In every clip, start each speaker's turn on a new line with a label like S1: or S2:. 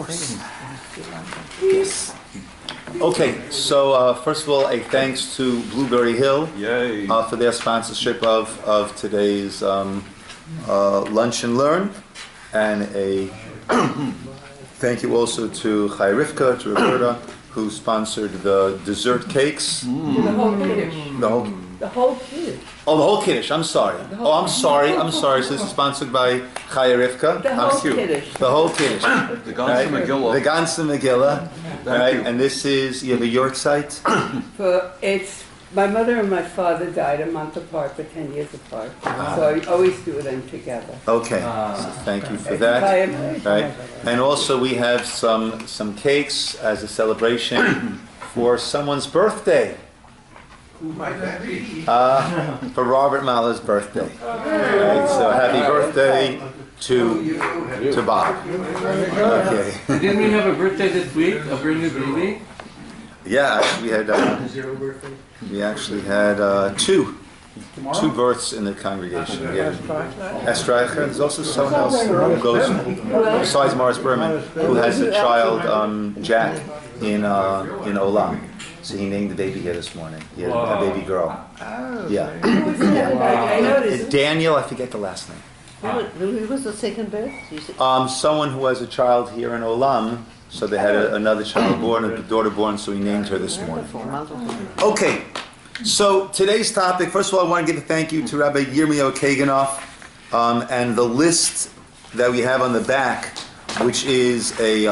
S1: course. Yes. Okay, so first of all, a thanks to Blueberry Hill for their sponsorship of today's Lunch and Learn, and a thank you also to Chai Rivka, to Roberta, who sponsored the dessert cakes.
S2: The whole Kiddush. The whole Kiddush.
S1: Oh, the whole Kiddush, I'm sorry. I'm sorry. So this is sponsored by Chai Rivka.
S2: The whole Kiddush.
S1: The whole Kiddush.
S3: The Ganze Megillah.
S1: The Ganze Megillah. Right, and this is, you have a yurt site?
S2: My mother and my father died a month apart, but 10 years apart. So I always do them together.
S1: Okay, so thank you for that. Right. And also we have some cakes as a celebration for someone's birthday. For Robert Mahler's birthday. Right, so happy birthday to Bob. Okay.
S4: Didn't we have a birthday this week? A brand new baby?
S1: Yeah, we actually had two births in the congregation. Yeah. Estreicher. There's also someone else who goes besides Morris Berman who has a child, Jack, in Olam. So he named the baby here this morning. He had a baby girl. Yeah.
S2: I noticed.
S1: Daniel, I forget the last name.
S5: Who was the second birth?
S1: Someone who has a child here in Olam. So they had another child born, a daughter born, so he named her this morning. Okay, so today's topic, first of all, I want to give a thank you to Rabbi Yirmiyahu Kaganoff and the list that we have on the back, which is a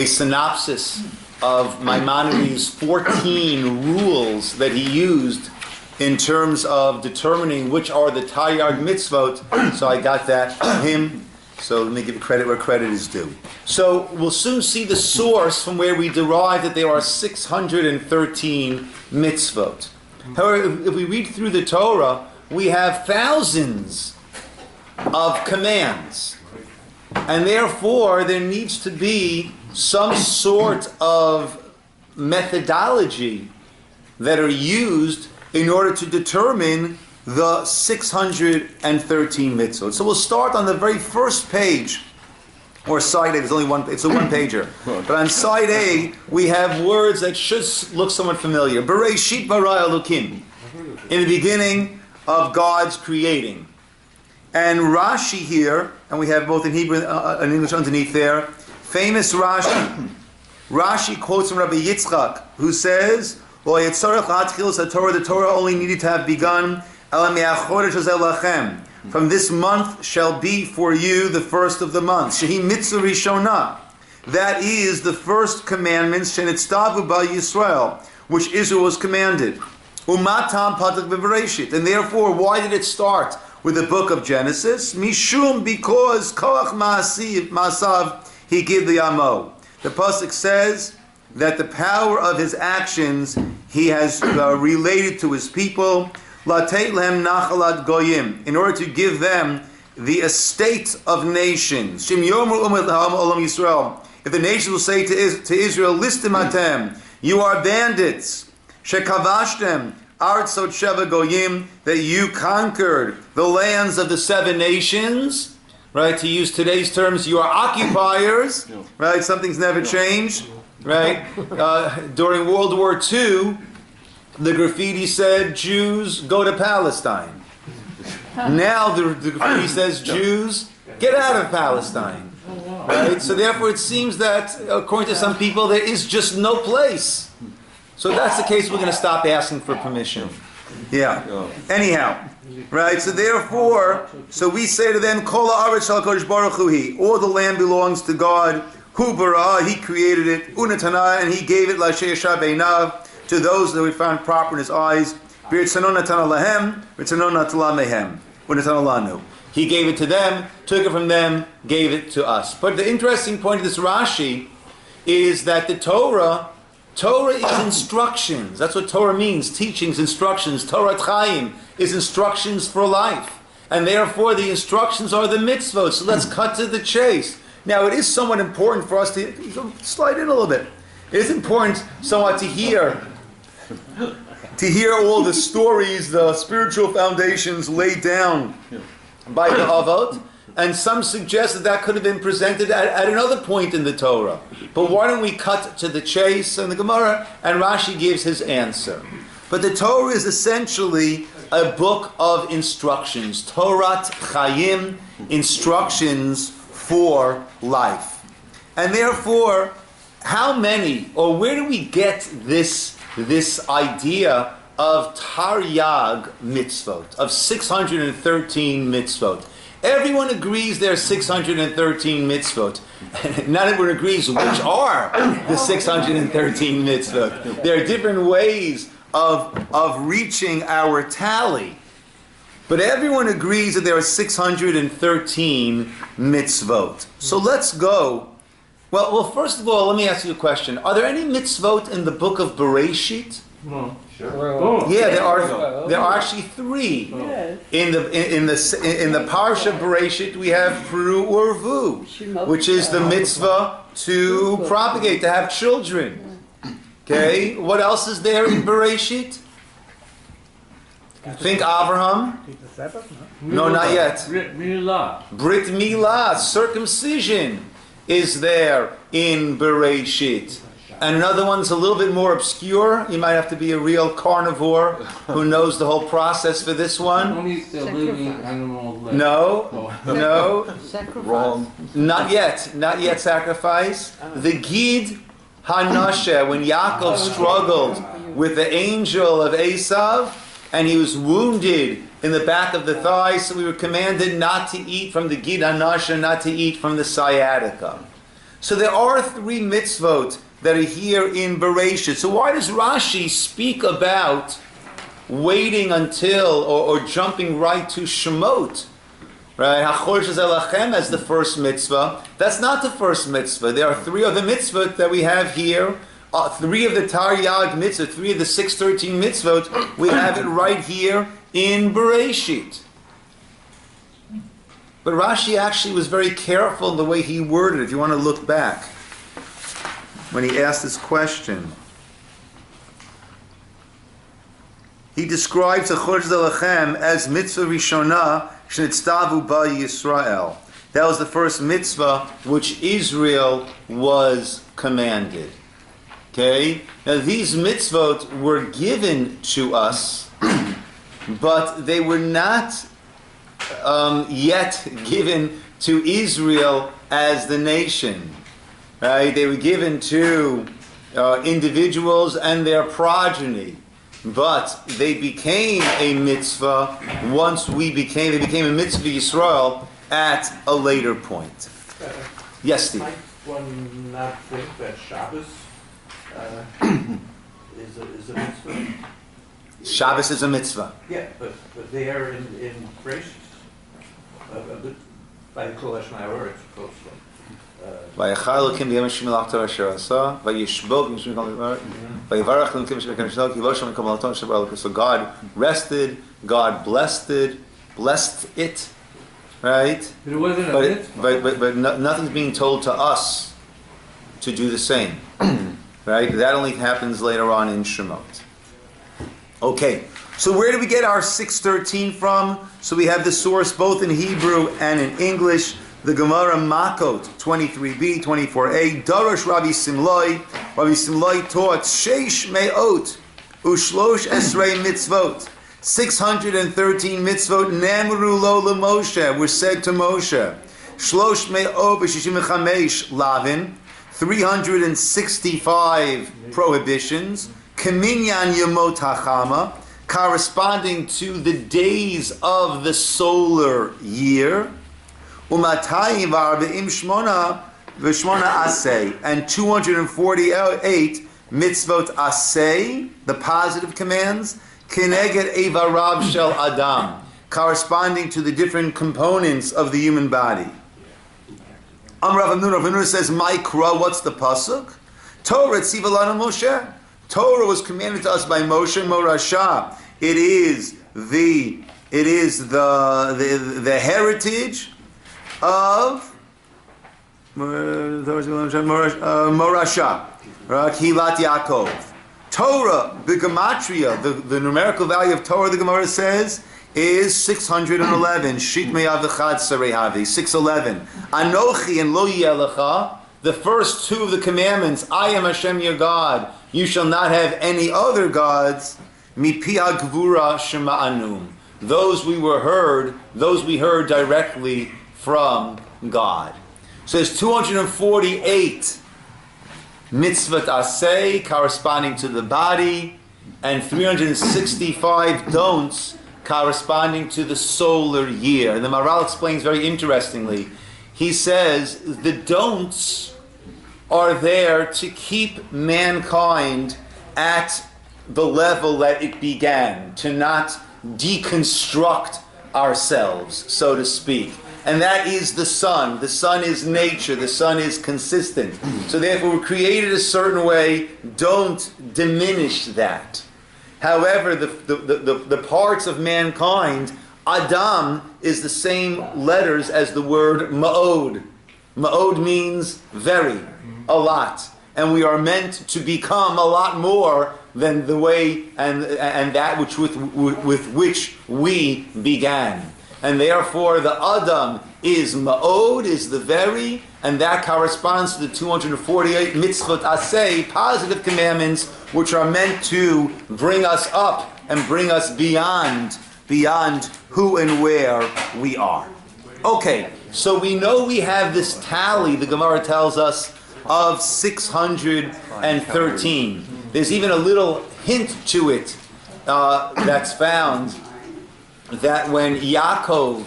S1: synopsis of Maimonides' 14 rules that he used in terms of determining which are the Taryag mitzvot. So I got that from him. So let me give credit where credit is due. So we'll soon see the source from where we derive that there are 613 mitzvot. However, if we read through the Torah, we have thousands of commands. And therefore, there needs to be some sort of methodology that are used in order to determine the 613 mitzvot. So we'll start on the very first page, or side A. There's only one. It's a one-pager. But on side A, we have words that should look somewhat familiar. Bereshit bara Elokim, in the beginning of God's creating. And Rashi here, and we have both in Hebrew and English underneath there. Famous Rashi. Rashi quotes from Rabbi Yitzchak, who says, "The Torah only needed to have begun. From this month shall be for you the first of the months. Shehi mitzvah rishonah. That is the first commandments, shenitztavu ba Yisroel, which Israel was commanded. Umatam patak b'bereshit. And therefore, why did it start with the book of Genesis? Mishum, because koach ma'asav he gave the amo. The pasuk says that the power of his actions he has related to his people. Lateit lehem nachalat goyim, in order to give them the estate of nations. Shim yomer olam Yisrael. If the nations will say to Israel, listim atem, you are bandits. Shekavashtem artzot sheva goyim, that you conquered the lands of the 7 nations. Right, to use today's terms, you are occupiers. Right, something's never changed. Right, during World War II, the graffiti said, Jews, go to Palestine. Now the graffiti says, Jews, get out of Palestine. Right? So therefore it seems that, according to some people, there is just no place. So if that's the case, we're going to stop asking for permission. Yeah. Anyhow, right, so therefore, so we say to them, Kol ha'aretz shel HaKadosh Baruch Hu hi. All the land belongs to God. Hu bara, he created it. Unatana, and he gave it l'asher yashar beinav, to those that we found proper in his eyes. He gave it to them, took it from them, gave it to us. But the interesting point of this Rashi is that the Torah is instructions. That's what Torah means, teachings, instructions. Torah Chaim is instructions for life. And therefore the instructions are the mitzvot. So let's cut to the chase. Now it is somewhat important for us to slide in a little bit. It is important somewhat to hear all the stories, the spiritual foundations laid down by the Avot. And some suggest that that could have been presented at another point in the Torah. But why don't we cut to the chase in the Gemara? And Rashi gives his answer. But the Torah is essentially a book of instructions. Torat Chaim, instructions for life. And therefore, how many, or where do we get this idea of Taryag mitzvot, of 613 mitzvot? Everyone agrees there are 613 mitzvot. Not everyone agrees which are the 613 mitzvot. There are different ways of reaching our tally. But everyone agrees that there are 613 mitzvot. So let's go. Well, first of all, let me ask you a question. Are there any mitzvot in the book of Bereshit?
S4: No.
S1: Sure. Yeah, there are actually 3.
S2: Yes.
S1: In the Parsha Bereshit, we have Pru Urvu, which is the mitzvah to propagate, to have children. Okay, what else is there in Bereshit? Think Abraham. No, not yet.
S4: Brit Milah.
S1: Brit Milah, circumcision, is there in Bereshit. And another one's a little bit more obscure. You might have to be a real carnivore who knows the whole process for this one.
S4: Only the living animal.
S1: No, no,
S5: Sacrifice.
S1: wrong. Not yet sacrifice. The Gid Hanashe, when Yaakov struggled with the angel of Esav, and he was wounded in the back of the thigh, so we were commanded not to eat from the Gid Hanashe, not to eat from the sciatica. So there are 3 mitzvot that are here in Bereshit. So why does Rashi speak about waiting until or jumping right to Shemot? Right? Hachor Elachem as the first mitzvah. That's not the first mitzvah. There are 3 of the mitzvot that we have here. 3 of the Taryag mitzvot, 3 of the 613 mitzvot. We have it right here in Bereshit. But Rashi actually was very careful in the way he worded it. If you want to look back, when he asked this question, he describes Achor Zelachem as mitzvah rishona shenitztavu ba Yisroel. That was the first mitzvah which Israel was commanded. Okay? Now these mitzvot were given to us, but they were not yet given to Israel as the nation. Right? They were given to individuals and their progeny, but they became a mitzvah once they became a mitzvah Yisroel at a later point. Yes, Steve?
S3: Might one not think that Shabbos is a mitzvah?
S1: Shabbos is a mitzvah.
S3: Yeah, but there in Bereshit, by Kol HaShnayot, it's close to.
S1: ויאכל אלוקים ביום השמילתו אשר עשה, וישבוק משום כל ויברך אלוקים אשר כנשנו, כי לא שם קבלתו אשר ברא אלוקים. So God rested, God blessed it, right?
S4: But it wasn't a mitzvah.
S1: But nothing's being told to us to do the same, right? That only happens later on in Shemot. Okay, so where do we get our 613 from? So we have the source both in Hebrew and in English. The Gemara Makot 23b, 24a. Darash Rabbi Simloi. Rabbi Simloi taught Sheish Me'ot Ushlosh Esrei Mitzvot. 613 mitzvot Nemru Lo LeMoshe were said to Moshe. Shlosh Me'ot B'Shishim Chamesh Lavin. 365 prohibitions. Keminyan Yemot HaChama, corresponding to the days of the solar year. Umatayim v'arba'im shmona v'shmona asay, and 248 mitzvot asay, the positive commands, keneged evarav shel adam, corresponding to the different components of the human body. Rav Hamnuna says, Maikra, what's the pasuk? Torah tziva lanu Moshe. Torah was commanded to us by Moshe Morasha. It is the heritage of Morasha, Kilat Yaakov. Torah, the gematria, the numerical value of Torah, the Gemara says, is 611. Shit me'avachad sarehavi. 611. Anochi and lo yelecha. The first two of the commandments. I am Hashem your God. You shall not have any other gods. Mipi hagvura shema'anum. Those we heard directly from God. So there's 248 mitzvot aseh corresponding to the body, and 365 don'ts corresponding to the solar year. And the Maharal explains very interestingly. He says the don'ts are there to keep mankind at the level that it began, to not deconstruct ourselves, so to speak. And that is the sun. The sun is nature. The sun is consistent. So therefore, we're created a certain way. Don't diminish that. However, the parts of mankind, Adam is the same letters as the word ma'od. Ma'od means very, a lot. And we are meant to become a lot more than the way and that which with which we began. And therefore the Adam is ma'od, is the very, and that corresponds to the 248 mitzvot aseh, positive commandments, which are meant to bring us up and bring us beyond who and where we are. Okay, so we know we have this tally, the Gemara tells us, of 613. There's even a little hint to it that's found, that when Yaakov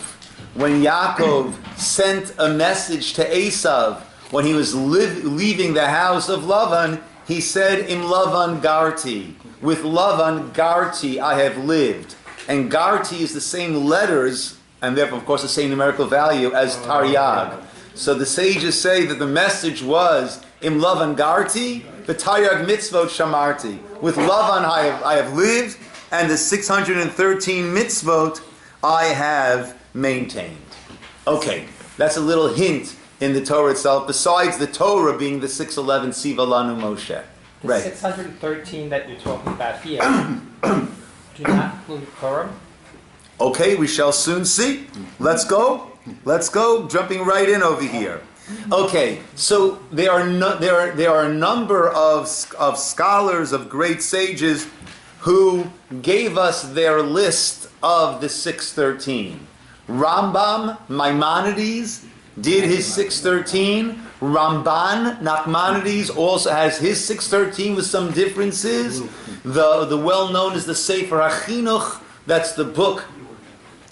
S1: sent a message to Esav, when he was leaving the house of Lavan, he said, Im Lavan Garti. With Lavan Garti I have lived. And Garti is the same letters, and therefore, of course, the same numerical value as Taryag. So the sages say that the message was, Im Lavan Garti, the Taryag mitzvot shamarti. With Lavan I have lived, and the 613 mitzvot I have maintained. Okay, that's a little hint in the Torah itself, besides the Torah being the 611 Siva Lanu Moshe.
S6: The
S1: Right.
S6: 613 that you're talking about here do not include Purim?
S1: Okay, we shall soon see. Let's go, jumping right in over here. Okay, so there are a number of scholars, of great sages, who gave us their list of the 613. Rambam, Maimonides, did his 613. Ramban, Nachmanides, also has his 613 with some differences. The well-known is the Sefer HaChinuch, that's the book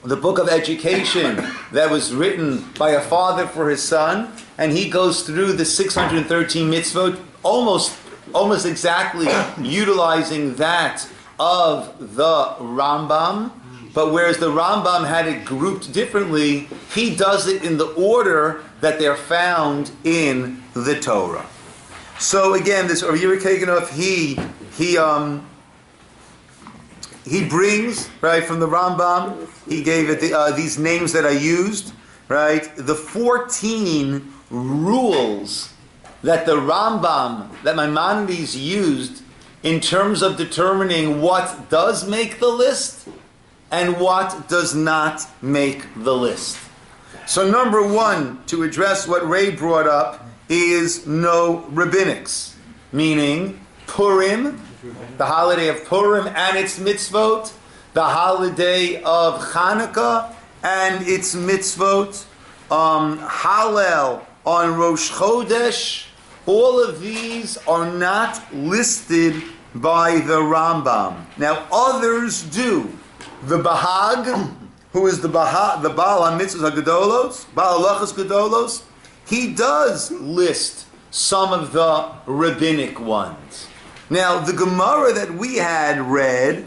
S1: of education that was written by a father for his son, and he goes through the 613 mitzvot, almost exactly utilizing that of the Rambam, but whereas the Rambam had it grouped differently, he does it in the order that they're found in the Torah. So again, this Rabbi Yirmiyah, he brings, right, from the Rambam, he gave it these names that I used, right, the 14 rules that the Rambam, that Maimonides used in terms of determining what does make the list and what does not make the list. So number one, to address what Ray brought up, is no rabbinics, meaning Purim, the holiday of Purim and its mitzvot, the holiday of Hanukkah and its mitzvot, Hallel on Rosh Chodesh. All of these are not listed by the Rambam. Now others do. The Bahag, who is the Baal HaMitzvot HaGedolos, Baal HaLachos Gedolos, he does list some of the rabbinic ones. Now, the Gemara that we had read,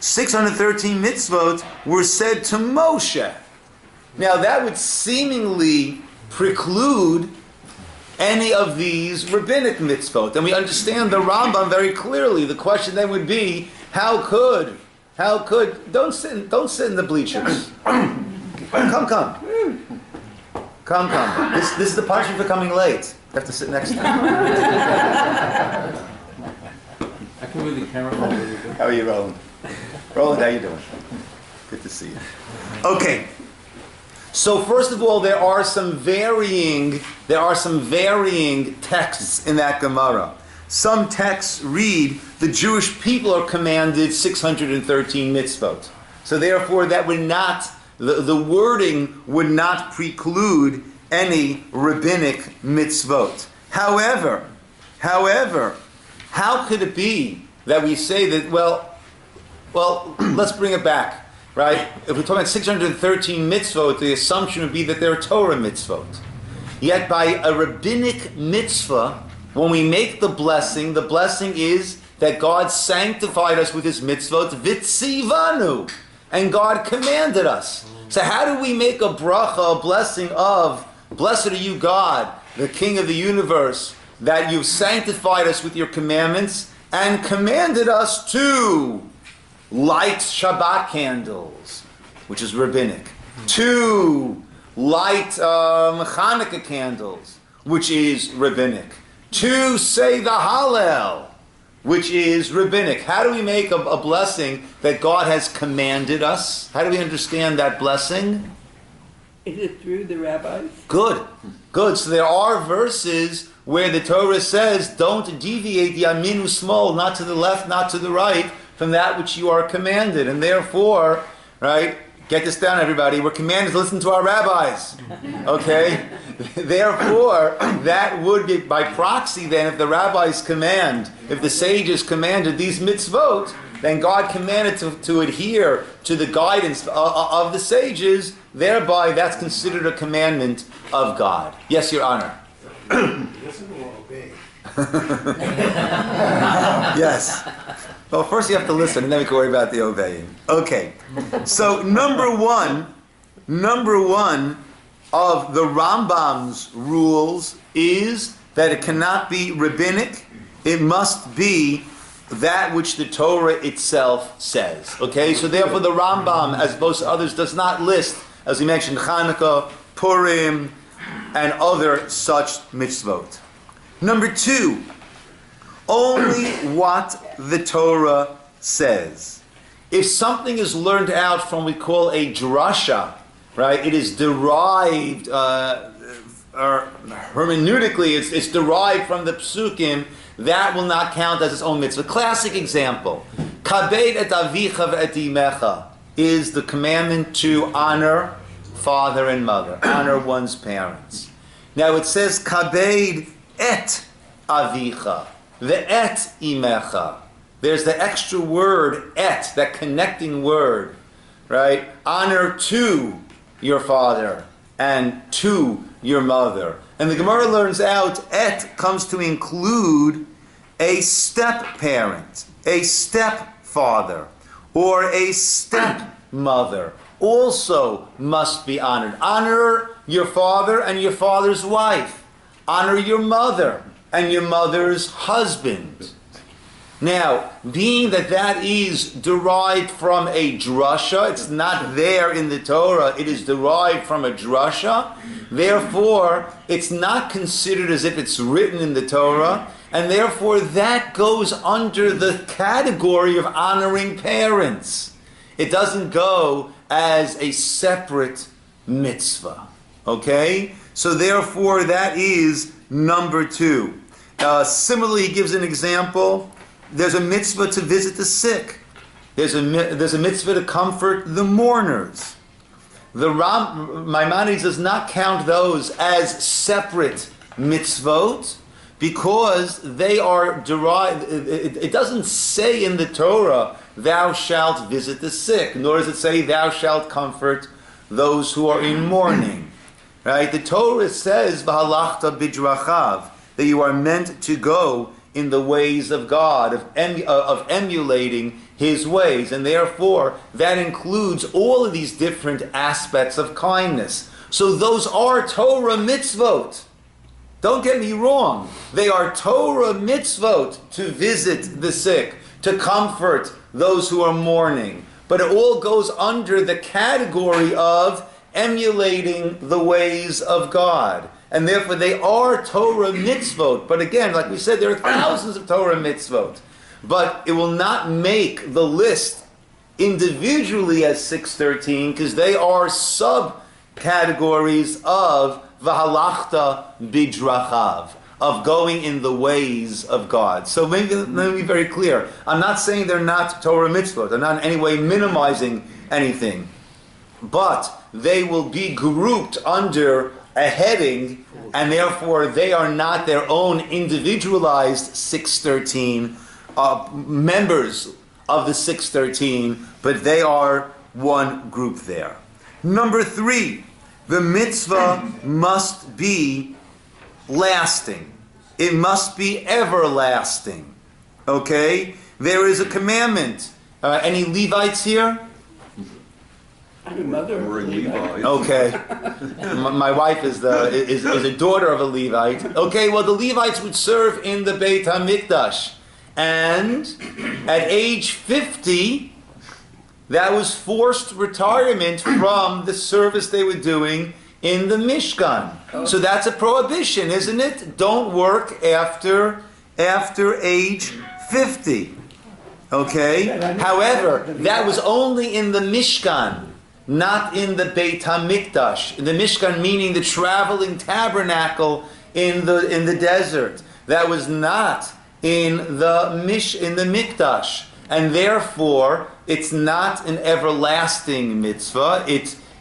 S1: 613 mitzvot were said to Moshe. Now, that would seemingly preclude any of these rabbinic mitzvot. And we understand the Rambam very clearly. The question then would be, how could, don't sit in the bleachers. Come. This is the punishment for coming late. You have to sit next to me.
S4: I can really camera roll really good.
S1: How are you, Roland? Roland, how you doing? Good to see you. Okay. So first of all, there are some varying texts in that Gemara. Some texts read the Jewish people are commanded 613 mitzvot. So therefore, that would not the wording would not preclude any rabbinic mitzvot. However, how could it be that we say that? Well, let's bring it back. Right? If we're talking about 613 mitzvot, the assumption would be that they're Torah mitzvot. Yet by a rabbinic mitzvah, when we make the blessing is that God sanctified us with His mitzvot, vitzivanu, and God commanded us. So how do we make a bracha, a blessing of, blessed are you, God, the King of the universe, that you've sanctified us with your commandments and commanded us to light Shabbat candles, which is rabbinic. To light Hanukkah candles, which is rabbinic. To say the Hallel, which is rabbinic. How do we make a blessing that God has commanded us? How do we understand that blessing?
S2: Is it through the rabbis?
S1: Good. So there are verses where the Torah says, don't deviate yamin usmol, not to the left, not to the right, from that which you are commanded. And therefore, right, get this down everybody, we're commanded to listen to our rabbis. Okay? Therefore, that would be, by proxy then, if the rabbis command, if the sages commanded these mitzvot, then God commanded to adhere to the guidance of the sages, thereby that's considered a commandment of God. Yes, Your Honor. Yes. Well, first you have to listen, and then we can worry about the obeying. Okay. So number one of the Rambam's rules is that it cannot be rabbinic. It must be that which the Torah itself says. Okay? So therefore the Rambam, as most others, does not list, as we mentioned, Chanukah, Purim, and other such mitzvot. Number two, only what the Torah says. If something is learned out from what we call a drasha, right? It is derived, or hermeneutically, it's derived from the psukim. That will not count as its own mitzvah. Classic example: kabed et avicha ve'et imecha is the commandment to honor father and mother, honor one's parents. Now it says kabed et avicha ve'et imecha. There's the extra word et, that connecting word, right? Honor to your father and to your mother. And the Gemara learns out et comes to include a step-parent, a stepfather, or a stepmother also must be honored. Honor your father and your father's wife. Honor your mother and your mother's husband. Now, being that that is derived from a drasha, it's not there in the Torah, it is derived from a drasha, therefore, it's not considered as if it's written in the Torah, and therefore that goes under the category of honoring parents. It doesn't go as a separate mitzvah. Okay? So therefore, that is number two. Similarly, he gives an example. There's a mitzvah to visit the sick. There's a mitzvah to comfort the mourners. The Maimonides does not count those as separate mitzvot because they are derived. It doesn't say in the Torah, thou shalt visit the sick, nor does it say, thou shalt comfort those who are in mourning. Right? The Torah says, v'halachta bidrachav, that you are meant to go in the ways of God, of emulating His ways. And therefore, that includes all of these different aspects of kindness. So those are Torah mitzvot. Don't get me wrong. They are Torah mitzvot to visit the sick, to comfort those who are mourning. But it all goes under the category of emulating the ways of God. And therefore they are Torah mitzvot. But again, like we said, there are thousands of Torah mitzvot. But it will not make the list individually as 613 because they are subcategories of Vahalachta Bidrachav, of going in the ways of God. So maybe let me be very clear. I'm not saying they're not Torah mitzvot. I'm not in any way minimizing anything. But they will be grouped under a heading, and therefore they are not their own individualized 613 members of the 613, but they are one group there. Number 3, the mitzvah must be lasting. It must be everlasting. Okay? There is a commandment. Any Levites here?
S2: We're Levites.
S1: Okay. My wife is a daughter of a Levite. Okay, well the Levites would serve in the Beit HaMikdash. And at age 50, that was forced retirement from the service they were doing in the Mishkan. So that's a prohibition, isn't it? Don't work after age 50. Okay? However, that was only in the Mishkan, not in the Beit HaMikdash. The Mishkan meaning the traveling tabernacle in the desert. That was not in the Mikdash. And therefore, it's not an everlasting mitzvah.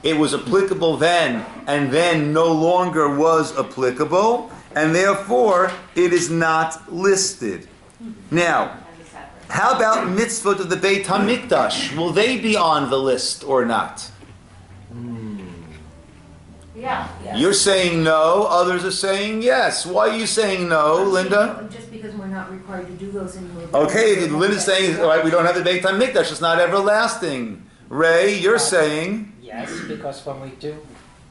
S1: It was applicable then, and then no longer was applicable, and therefore it is not listed. Now, how about mitzvot of the Beit HaMikdash? Will they be on the list or not?
S7: Yeah.
S1: You're saying no, others are saying yes. Why are you saying no, Linda?
S7: Just because we're not required to do those anymore.
S1: Okay, Linda's saying, all right, we don't have the Beit HaMikdash, it's not everlasting. Ray, you're saying...
S6: Yes, because when we do,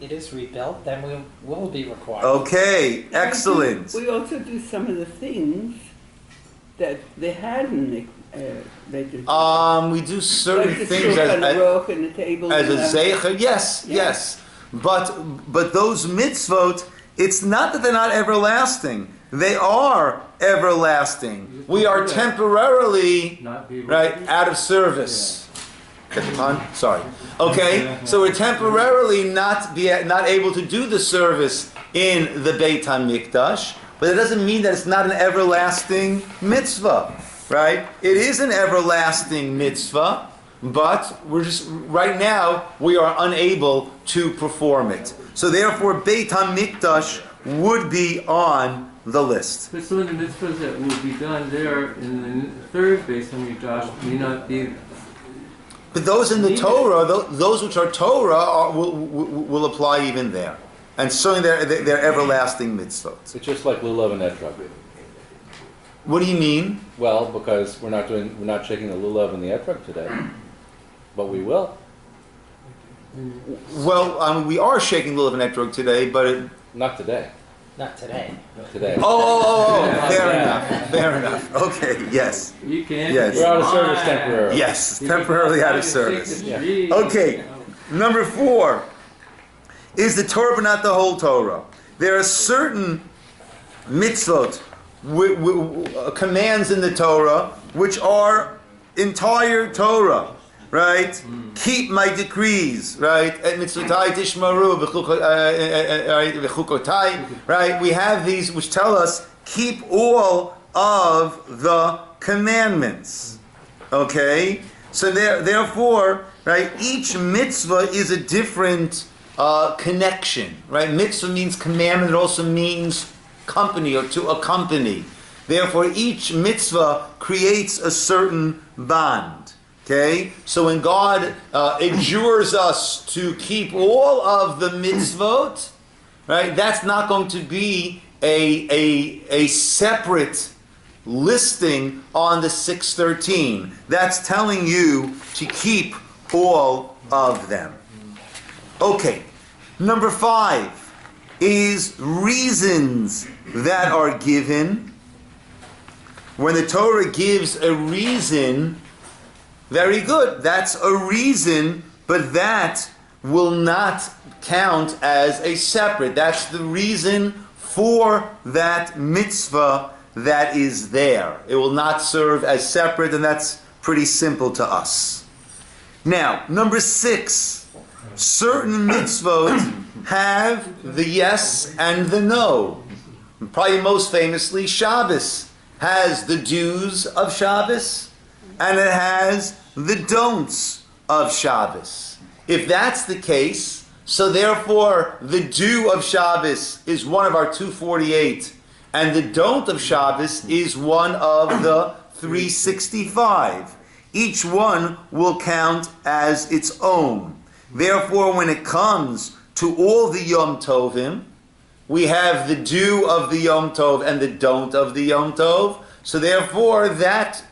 S6: it is rebuilt, then we will be required.
S1: Okay, excellent.
S2: We also do some of the things that they hadn't. They did.
S1: We do certain
S2: like the
S1: things
S2: shulchan aruch and the table.
S1: as a
S2: and
S1: zeicher. Yes,
S2: Yeah.
S1: yes. But those mitzvot, it's not that they're not everlasting. They are everlasting. We are temporarily out of service. Get the pun? Sorry. Okay, so we're temporarily not able to do the service in the Beit HaMikdash, but it doesn't mean that it's not an everlasting mitzvah, right? It is an everlasting mitzvah, but we're just right now we are unable to perform it. So therefore, Beit HaMikdash would be on the list.
S4: But some of the mitzvahs that will be done there in the third Beit HaMikdash may not be.
S1: But those in the Torah, those which are Torah, will apply even there, and certainly they're everlasting mitzvot.
S8: It's just like lulav and etrog.
S1: What do you mean?
S8: Well, because we're not shaking the lulav and the etrog today, but we will.
S1: Well, we are shaking lulav and etrog today, but
S8: Not today.
S6: Not today.
S8: Today.
S1: Oh, fair enough. Okay, yes.
S4: You can.
S1: Yes.
S8: We're out of service temporarily.
S1: Yes, temporarily out of service. Okay, number 4 is the Torah, but not the whole Torah. There are certain mitzvot, commands in the Torah, which are entire Torah, right? Keep my decrees, right? Mitzvotai tishmaru, v'chukotai, right? We have these which tell us, keep all of the commandments. Okay? So therefore, right, each mitzvah is a different connection, right? Mitzvah means commandment, it also means company or to accompany. Therefore, each mitzvah creates a certain bond. Okay? So when God adjures us to keep all of the mitzvot, right, that's not going to be a separate listing on the 613. That's telling you to keep all of them. Okay. Number 5 is reasons that are given. When the Torah gives a reason, very good, that's a reason, but that will not count as a separate. That's the reason for that mitzvah that is there. It will not serve as separate, and that's pretty simple to us. Now, number 6. Certain mitzvot have the yes and the no. Probably most famously, Shabbos has the do's of Shabbos and it has the don'ts of Shabbos. If that's the case, so therefore the do of Shabbos is one of our 248 and the don't of Shabbos is one of the 365. Each one will count as its own. Therefore, when it comes to all the Yom Tovim, we have the do of the Yom Tov and the don't of the Yom Tov. So therefore, that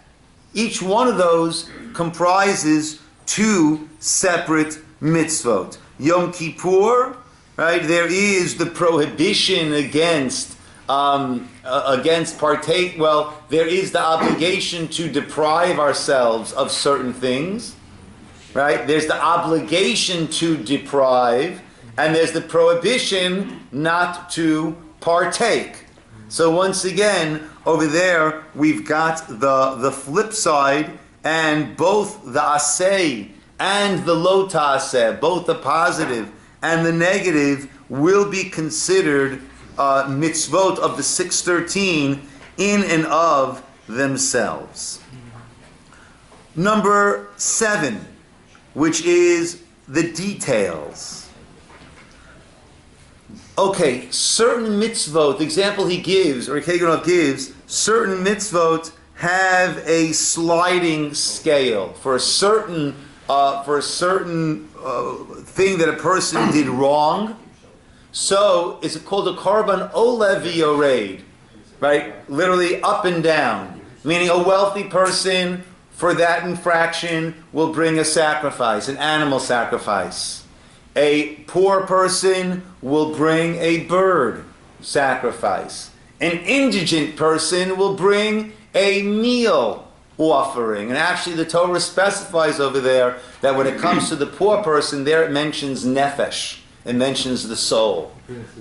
S1: each one of those comprises 2 separate mitzvot. Yom Kippur, right? There is the prohibition against partake. Well, there is the obligation to deprive ourselves of certain things, right? There's the obligation to deprive, and there's the prohibition not to partake. So once again, over there, we've got the flip side, and both the aseh and the lo ta'aseh, both the positive and the negative, will be considered mitzvot of the 613 in and of themselves. Number 7, which is the details. Okay, certain mitzvot, the example he gives, or Keganov gives, certain mitzvot have a sliding scale for a certain thing that a person did wrong. So it's called a korban olev v'yored, right? Literally up and down, meaning a wealthy person for that infraction will bring a sacrifice, an animal sacrifice. A poor person will bring a bird sacrifice. An indigent person will bring a meal offering. And actually the Torah specifies over there that when it comes to the poor person, there it mentions nefesh. It mentions the soul.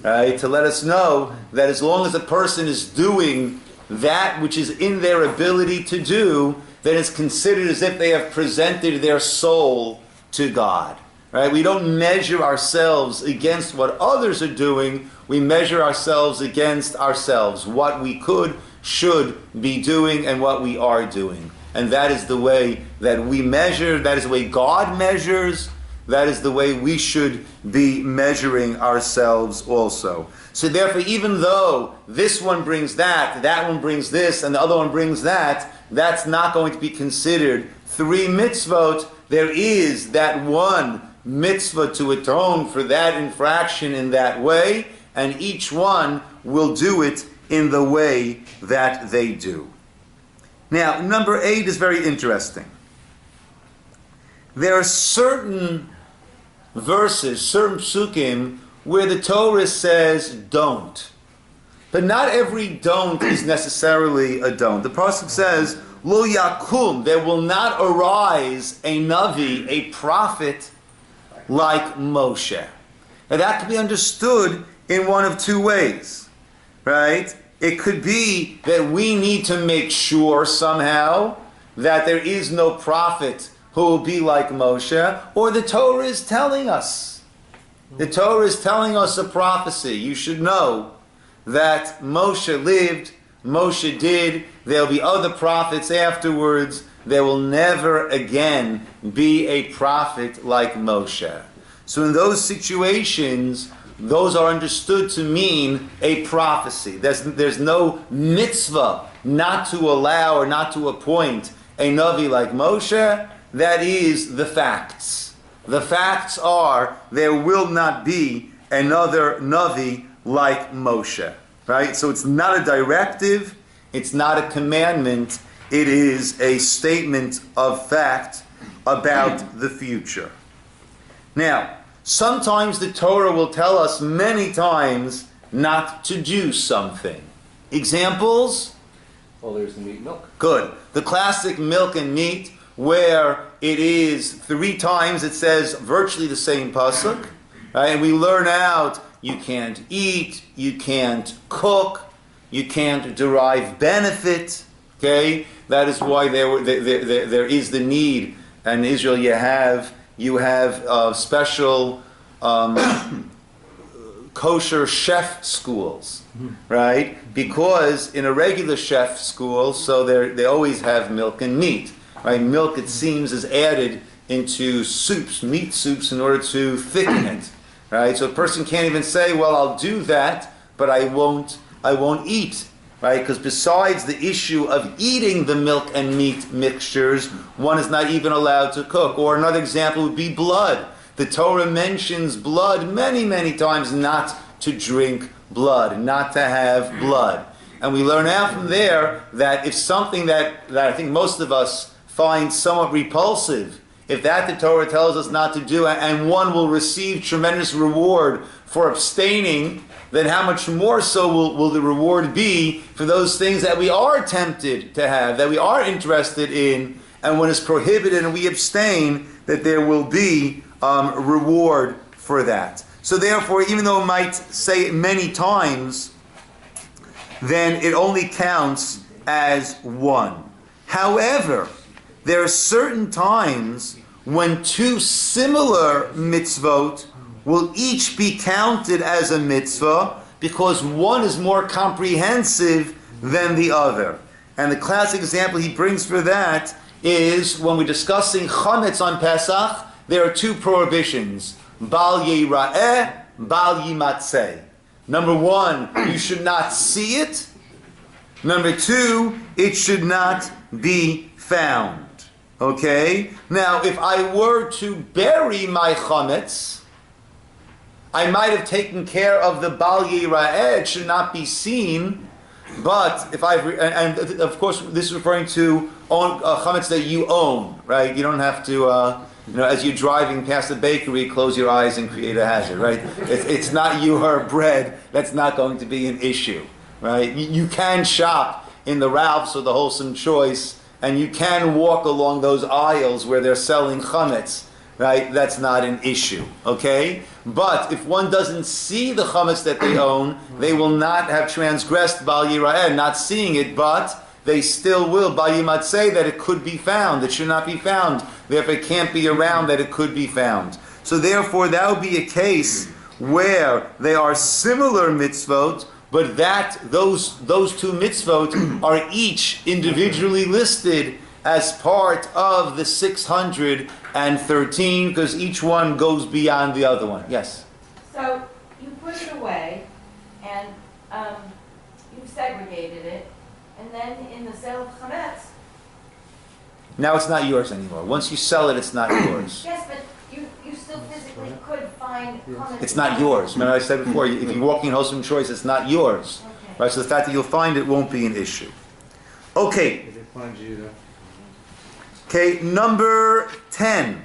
S1: Right? To let us know that as long as a person is doing that which is in their ability to do, then it's considered as if they have presented their soul to God. Right? We don't measure ourselves against what others are doing. We measure ourselves against ourselves, what we could, should be doing, and what we are doing. And that is the way that we measure. That is the way God measures. That is the way we should be measuring ourselves also. So therefore, even though this one brings that one brings this, and the other one brings that, that's not going to be considered 3 mitzvot. There is that one mitzvah to atone for that infraction in that way, and each one will do it in the way that they do. Now, number 8 is very interesting. There are certain verses, certain psukim, where the Torah says don't. But not every don't is necessarily a don't. The pasuk says, Lo yakum, there will not arise a navi, a prophet, like Moshe. Now that can be understood in one of 2 ways, right? It could be that we need to make sure somehow that there is no prophet who will be like Moshe, or the Torah is telling us. The Torah is telling us a prophecy. You should know that Moshe lived, Moshe did, there'll be other prophets afterwards. There will never again be a prophet like Moshe. So in those situations, those are understood to mean a prophecy. There's no mitzvah not to allow or not to appoint a Navi like Moshe. That is the facts. The facts are there will not be another Navi like Moshe. Right? So it's not a directive, it's not a commandment, it is a statement of fact about the future. Now, sometimes the Torah will tell us many times not to do something. Examples?
S8: Well, there's the meat and milk.
S1: Good. The classic milk and meat, where it is 3 times, it says virtually the same pasuk. Right? And we learn out, you can't eat, you can't cook, you can't derive benefit. Okay? That is why there is the need and in Israel you have special kosher chef schools, right? Because in a regular chef school, so they always have milk and meat, right? Milk, it seems, is added into soups, meat soups, in order to thicken it, right? So a person can't even say, well, I'll do that, but I won't eat, right? Because besides the issue of eating the milk and meat mixtures, one is not even allowed to cook. Or another example would be blood. The Torah mentions blood many, many times, not to drink blood, not to have blood. And we learn out from there that if something that I think most of us find somewhat repulsive, if that the Torah tells us not to do, and one will receive tremendous reward for abstaining, then how much more so will the reward be for those things that we are tempted to have, that we are interested in, and when it's prohibited and we abstain, that there will be reward for that. So therefore, even though it might say it many times, then it only counts as one. However, there are certain times when two similar mitzvot will each be counted as a mitzvah because one is more comprehensive than the other. And the classic example he brings for that is when we're discussing chametz on Pesach, there are two prohibitions. Bal yira'eh, bal yimatzeh. Number one, you should not see it. Number two, it should not be found. Okay? Now, if I were to bury my chametz, I might have taken care of the bal yira'eh, it should not be seen. But if and of course, this is referring to chametz that you own, right? You don't have to, as you're driving past the bakery, close your eyes and create a hazard, right? It's not your bread. That's not going to be an issue, right? You can shop in the Ralph's or the Wholesome Choice, and you can walk along those aisles where they're selling chametz, right? That's not an issue, okay? But if one doesn't see the chametz that they own, they will not have transgressed bal yira'eh, not seeing it, but they still will, bal yimatzeh, that it could be found. It should not be found. Therefore, it can't be around that it could be found. So therefore, that would be a case where they are similar mitzvot, but that those two mitzvot are each individually listed as part of the 613, because each one goes beyond the other one. Yes?
S7: So you put it away, and you've segregated it, and then in the sale of chametz.
S1: Now it's not yours anymore. Once you sell it, it's not yours.
S7: Yes, but you still physically could find chametz.
S1: It's not yours. Remember I said before, if you're walking in Wholesome Choice, it's not yours.
S7: Okay.
S1: Right? So the fact that you'll find it won't be an issue. Okay. Okay, number 10.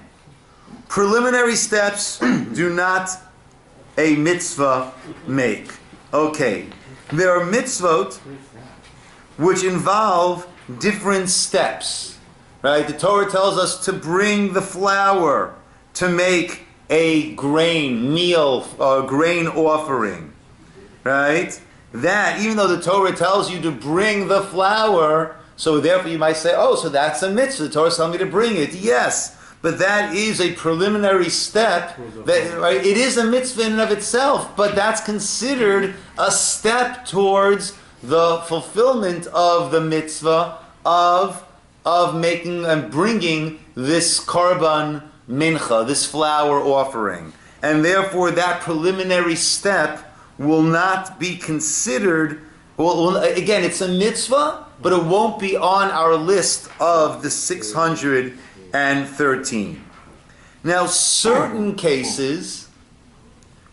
S1: Preliminary steps do not a mitzvah make. Okay. There are mitzvot which involve different steps. Right? The Torah tells us to bring the flour to make a grain offering. Right? That, even though the Torah tells you to bring the flour, so therefore you might say, oh, so that's a mitzvah. The Torah's telling me to bring it. Yes, but that is a preliminary step. That, right, it is a mitzvah in and of itself, but that's considered a step towards the fulfillment of the mitzvah of making and bringing this korban mincha, this flour offering. And therefore that preliminary step will not be considered, well, again, it's a mitzvah, but it won't be on our list of the 613. Now, certain cases,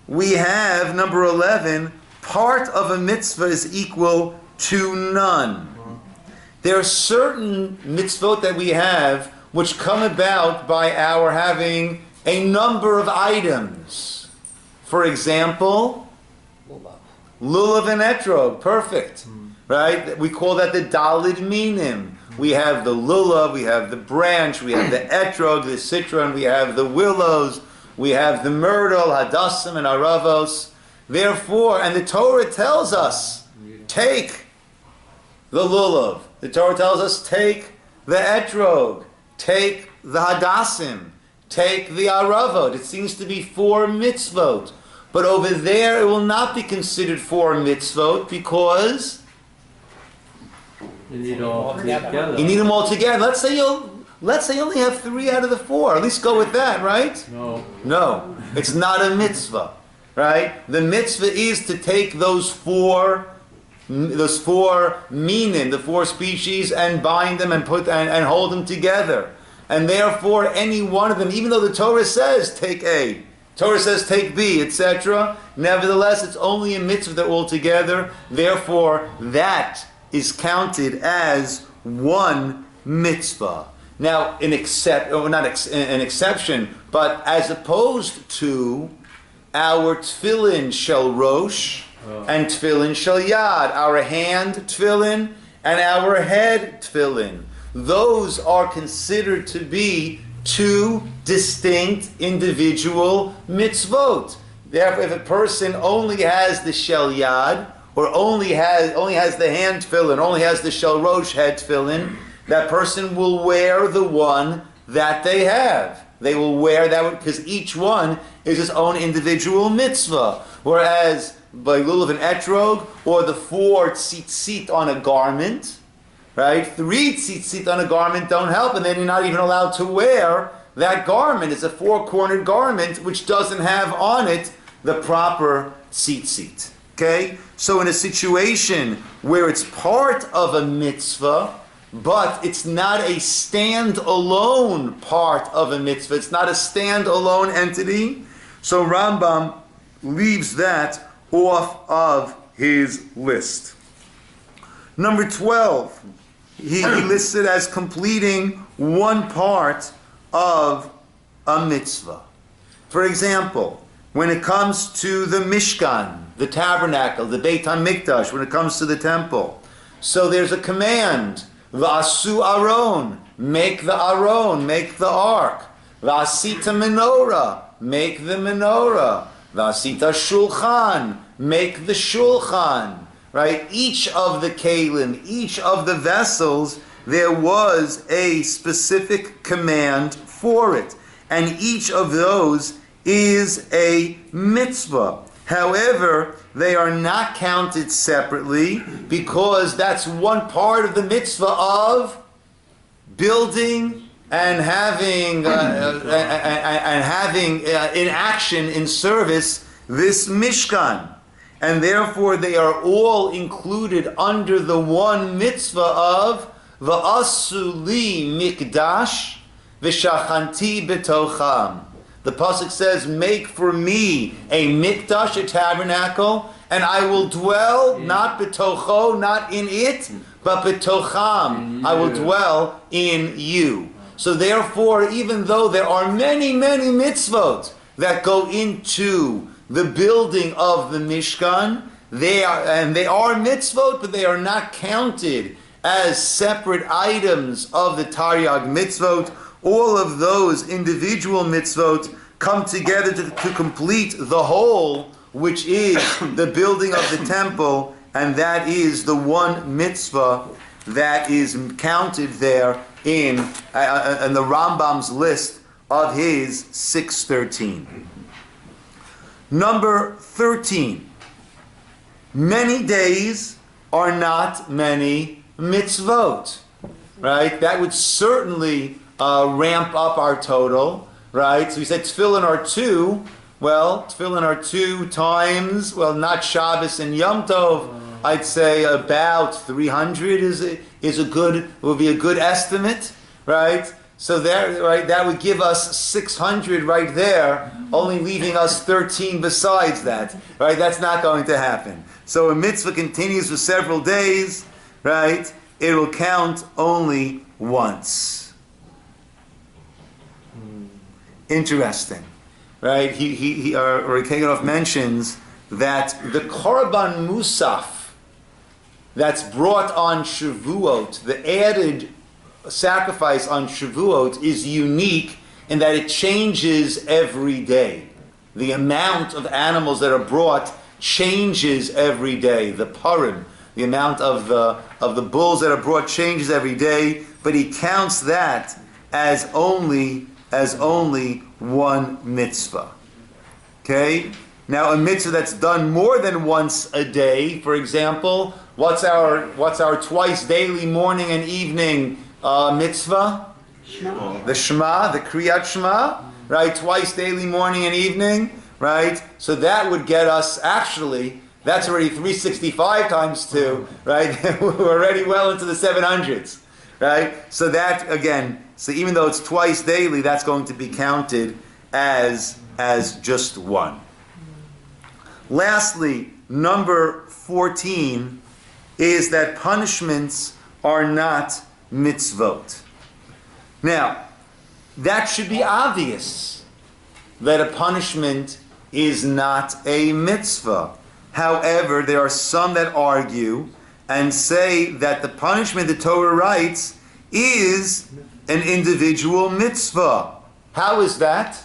S1: we have, number 11, part of a mitzvah is equal to none. There are certain mitzvot that we have which come about by our having a number of items. For example, lulav and etrog, perfect. Right? We call that the dalid minim. We have the lulav, we have the branch, we have the etrog, the citron, we have the willows, we have the myrtle, hadassim, and aravos. Therefore, and the Torah tells us, take the lulav. The Torah tells us, take the etrog, take the hadassim, take the aravot. It seems to be 4 mitzvot. But over there, it will not be considered 4 mitzvot because
S4: You need all three together.
S1: you need them all together. Let's say you only have 3 out of the 4. At least go with that, right? No, it's not a mitzvah, right? The mitzvah is to take those 4 minim, the 4 species, and bind them and and hold them together. And therefore, any one of them, even though the Torah says take A, Torah says take B, etc., nevertheless, it's only a mitzvah that all together. Therefore, that is counted as 1 mitzvah. Now, an exception, but as opposed to our tefillin shel rosh and tefillin shel yad, our hand tefillin and our head tefillin. Those are considered to be 2 distinct individual mitzvot. Therefore, if a person only has the shel yad, or only has the hand tefillin, only has the shel rosh head tefillin, that person will wear the one that they have. They will wear that one because each one is his own individual mitzvah. Whereas by lulav and etrog, or the 4 tzitzit on a garment, right? 3 tzitzit on a garment don't help, and then you're not even allowed to wear that garment. It's a 4-cornered garment which doesn't have on it the proper tzitzit. Okay? So in a situation where it's part of a mitzvah, but it's not a stand-alone part of a mitzvah, it's not a stand-alone entity, so Rambam leaves that off of his list. Number 12, he lists it as completing 1 part of a mitzvah. For example, when it comes to the Mishkan, the tabernacle, the Beit HaMikdash, when it comes to the temple, so there's a command, V'asu aron, make the aron, make the ark. V'asita menorah, make the menorah. V'asita shulchan, make the shulchan. Right? Each of the kelim, each of the vessels, there was a specific command for it. And each of those is a mitzvah. However, they are not counted separately because that's one part of the mitzvah of building and having in action, in service, this Mishkan. And therefore they are all included under the one mitzvah of V'asu li mikdash v'shachanti betocham. The pasuk says, make for me a mikdash, a tabernacle, and I will dwell, not betocho, not in it, but betocham. I will dwell in you. So therefore, even though there are many, many mitzvot that go into the building of the Mishkan, they are mitzvot, but they are not counted as separate items of the Taryag mitzvot. All of those individual mitzvot come together to complete the whole, which is the building of the temple, and that is the one mitzvah that is counted there in the Rambam's list of his 613. Number 13. Many days are not many mitzvot. Right? That would certainly ramp up our total. Right? So we said tefillin are 2. Well, tefillin are 2 times, well, not Shabbos and Yom Tov. I'd say about 300 would be a good estimate, right? So that would give us 600 right there, only leaving us 13 besides that, right? That's not going to happen. So a mitzvah continues for several days, right? It will count only once. Interesting, right? Keganov mentions that the Korban Musaf that's brought on Shavuot, the added sacrifice on Shavuot, is unique in that it changes every day. The amount of animals that are brought changes every day. The parim, the amount of the bulls that are brought changes every day, but he counts that as only one mitzvah. Okay? Now a mitzvah that's done more than once a day, for example, what's our twice daily morning and evening mitzvah?
S2: Shema.
S1: The Shema, the Kriyat Shema, right? Twice daily morning and evening, right? So that would get us, actually, that's already 365 times 2, right? We're already well into the 700s, right? So that, again, so even though it's twice daily, that's going to be counted as just one. Lastly, number 14 is that punishments are not mitzvot. Now, that should be obvious, that a punishment is not a mitzvah. However, there are some that argue and say that the punishment the Torah writes is an individual mitzvah. How is that?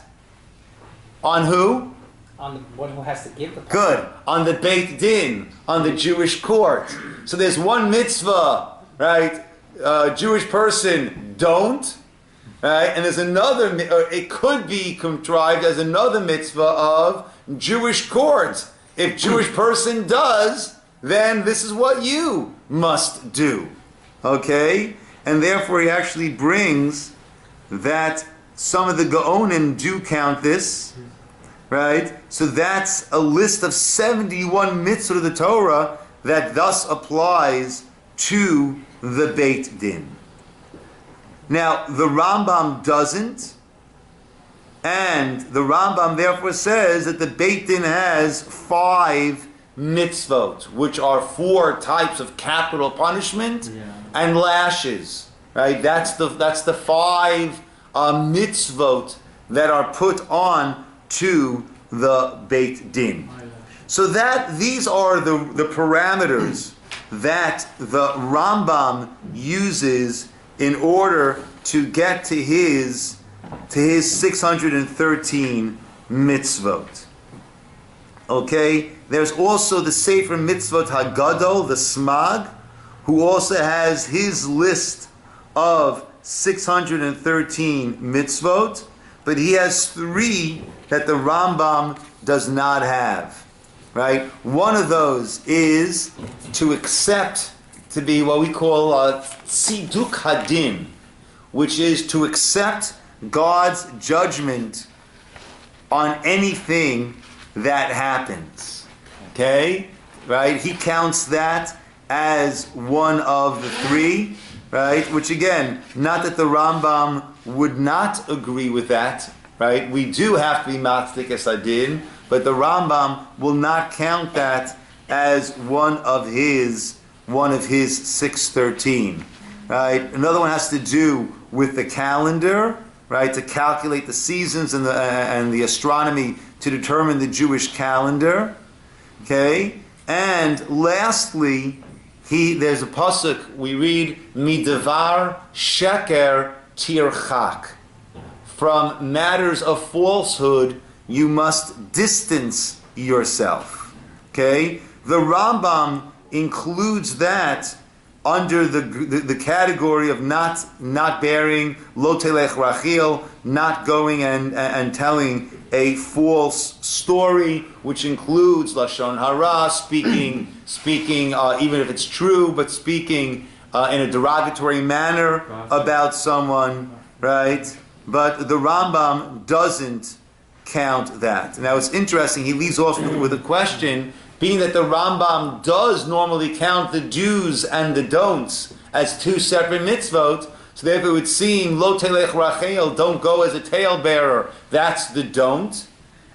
S1: On who?
S6: On the one who has to give the
S1: Good. On the Beit Din, on the Jewish court. So there's one mitzvah, right? Jewish person, don't. Right? And there's another, it could be contrived as another mitzvah of Jewish court. If Jewish person does, then this is what you must do. Okay? And therefore he actually brings that some of the Gaonim do count this. Right? So that's a list of 71 mitzvot of the Torah that thus applies to the Beit Din. Now, the Rambam doesn't, and the Rambam therefore says that the Beit Din has 5 mitzvot, which are 4 types of capital punishment and lashes. Right? That's the 5 mitzvot that are put on to the Beit Din. So that these are the parameters that the Rambam uses in order to get to his 613 mitzvot. Okay? There's also the Sefer Mitzvot Hagadol, the Smag, who also has his list of 613 mitzvot, but he has 3 that the Rambam does not have. Right? One of those is to accept, to be what we call tziduk hadin, which is to accept God's judgment on anything that happens. Okay? Right? He counts that as one of the 3, right? Which again, not that the Rambam would not agree with that, right? We do have to be matzik es hadin, but the Rambam will not count that as one of his 613. Right? Another one has to do with the calendar, right? To calculate the seasons and the astronomy to determine the Jewish calendar. Okay? And lastly, there's a pasuk we read, Midavar sheker tirchak. From matters of falsehood, you must distance yourself. Okay? The Rambam includes that under the category of not bearing lo telech rachil, not going and telling a false story, which includes lashon hara, speaking even if it's true, but speaking in a derogatory manner about someone, right? But the Rambam doesn't count that. Now it's interesting, he leads off with a question, being that the Rambam does normally count the do's and the don'ts as 2 separate mitzvot, so therefore it would seem, lo telech rachel, don't go as a talebearer, that's the don't.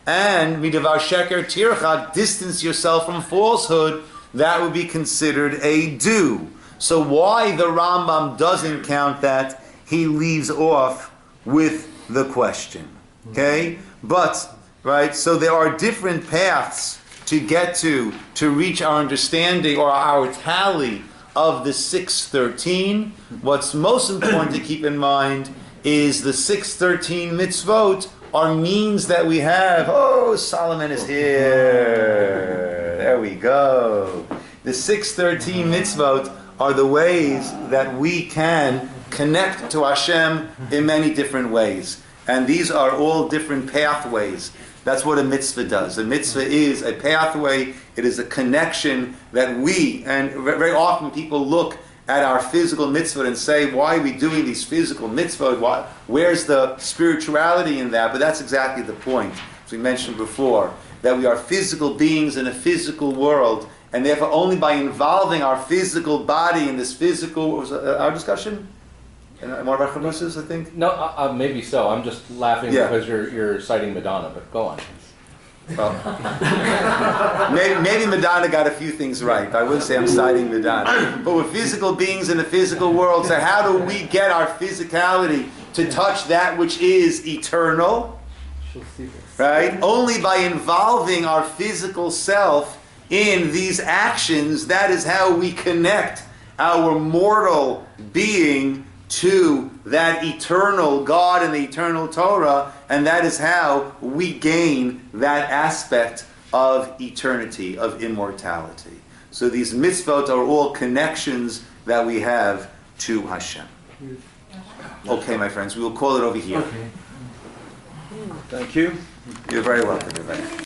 S1: And midavar sheker tirchak, distance yourself from falsehood, that would be considered a do. So why the Rambam doesn't count that, he leaves off with the question. Okay? But, right, so there are different paths to get to reach our understanding or our tally of the 613. What's most important to keep in mind is the 613 mitzvot are means that we have. Oh, Solomon is here. There we go. The 613 mitzvot are the ways that we can connect to Hashem in many different ways. And these are all different pathways. That's what a mitzvah does. A mitzvah is a pathway. It is a connection that we, and very often people look at our physical mitzvot and say, why are we doing these physical mitzvot? Where's the spirituality in that? But that's exactly the point, as we mentioned before, that we are physical beings in a physical world, and therefore only by involving our physical body in this physical, what was our discussion? And one of our chavuses, I think?
S8: No, maybe so. I'm just laughing because you're citing Madonna, but go on.
S1: Well, maybe Madonna got a few things right. I wouldn't say I'm citing Madonna. But we're physical beings in the physical world, so how do we get our physicality to touch that which is eternal? Right? Only by involving our physical self in these actions, that is how we connect our mortal being to that eternal God and the eternal Torah, and that is how we gain that aspect of eternity, of immortality. So these mitzvot are all connections that we have to Hashem. Okay, my friends, we will call it over here.
S4: Okay.
S1: Thank you. You're very welcome.